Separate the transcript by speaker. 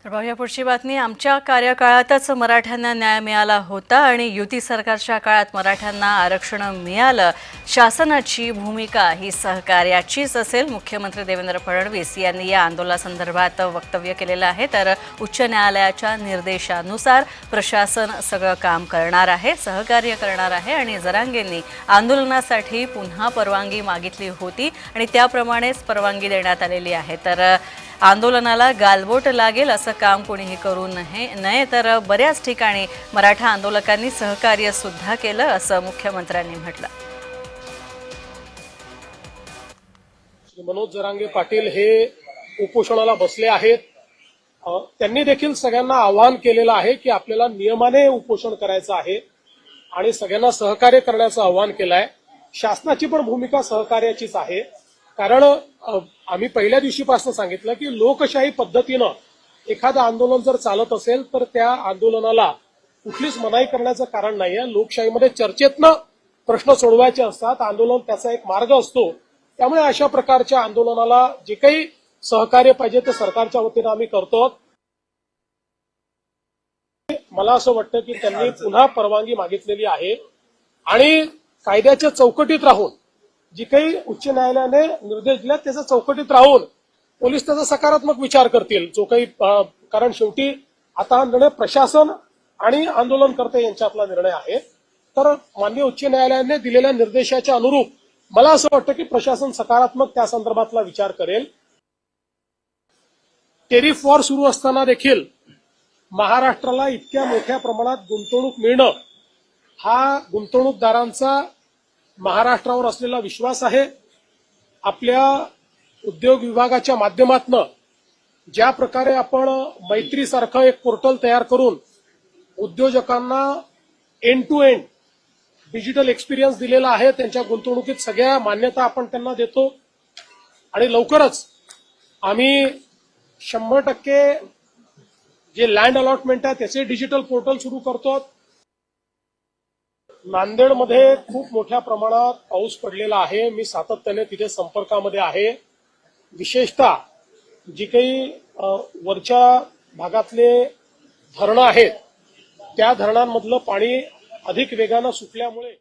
Speaker 1: या पुढची बातमी। आमच्या कार्यकाळातच मराठ्यांना न्याय मिळाला होता आणि युती सरकारच्या काळात मराठ्यांना आरक्षण मिळालं। शासनाची भूमिका ही सहकार्याचीच असेल। मुख्यमंत्री देवेंद्र फडणवीस यांनी या आंदोलनासंदर्भात वक्तव्य केलेलं आहे। तर उच्च न्यायालयाच्या निर्देशानुसार प्रशासन सगळं काम करणार आहे, सहकार्य करणार आहे आणि जरांगेंनी आंदोलनासाठी पुन्हा परवानगी मागितली होती आणि त्याप्रमाणेच परवानगी देण्यात आलेली आहे। तर आंदोलनाला गालबोट लागेल असं काम कोणीही करू नये। तर बऱ्याच ठिकाणी मराठा आंदोलकांनी सहकार्य सुद्धा केलं असं मुख्यमंत्र्यांनी म्हटलं।
Speaker 2: मनोज जरांगे पाटील हे उपोषणाला बसले आहेत। त्यांनी देखील सगळ्यांना आवाहन केलेलं आहे की आपल्याला नियमाने उपोषण करायचं आहे आणि सगळ्यांना सहकार्य करण्याचं आवाहन केलं आहे। शासनाची पण भूमिका सहकार्याचीच आहे, कारण आम्ही पहिल्या दिवशीपासून सांगितलं की लोकशाही पद्धतीनं एखादं आंदोलन जर चालत असेल तर त्या आंदोलनाला कुठलीच मनाई करण्याचं कारण नाहीये। लोकशाहीमध्ये चर्चेतनं प्रश्न सोडवायचे असतात, आंदोलन त्याचा एक मार्ग असतो। त्यामुळे अशा प्रकारच्या आंदोलनाला जे काही सहकार्य पाहिजे ते सरकारच्या वतीनं आम्ही करतो। मला असं वाटतं की त्यांनी पुन्हा परवानगी मागितलेली आहे आणि कायद्याच्या चौकटीत राहून जी काही उच्च न्यायालयाने निर्देश दिले त्याच्या चौकटीत राहून पोलीस त्याचा सकारात्मक विचार करतील। जो काही कारण शेवटी आता हा निर्णय प्रशासन आणि आंदोलनकर्ते यांच्यातला निर्णय आहे। तर माननीय उच्च न्यायालयाने दिलेल्या निर्देशाच्या अनुरूप मला असं वाटतं की प्रशासन सकारात्मक त्या संदर्भातला विचार करेल। टेरिफ वॉर सुरू असताना देखील महाराष्ट्राला इतक्या मोठ्या प्रमाणात गुंतवणूक मिळणं हा गुंतवणूकदारांचा महाराष्ट्रावर असलेला विश्वास आहे। आपल्या उद्योग विभागाच्या माध्यमातून ज्या प्रकारे आपण मैत्रीसारखं एक पोर्टल तयार करून उद्योजकांना end to end digital experience दिलेला आहे, त्यांच्या गुंतवणुकीत सगळ्या मान्यता आपण त्यांना देतो आणि लवकरच आम्ही 100% जे लँड अलॉटमेंट आहे त्याचे डिजिटल पोर्टल सुरू करतो। नांदेडमध्ये खूप मोठ्या प्रमाणात पाऊस पडलेला आहे। मी सातत्याने तिथे संपर्कामध्ये आहे। विशेषतः जी काही वरच्या भागातले धरणं आहेत त्या धरणांमधलं पाणी अधिक वेगानं सुटल्यामुळे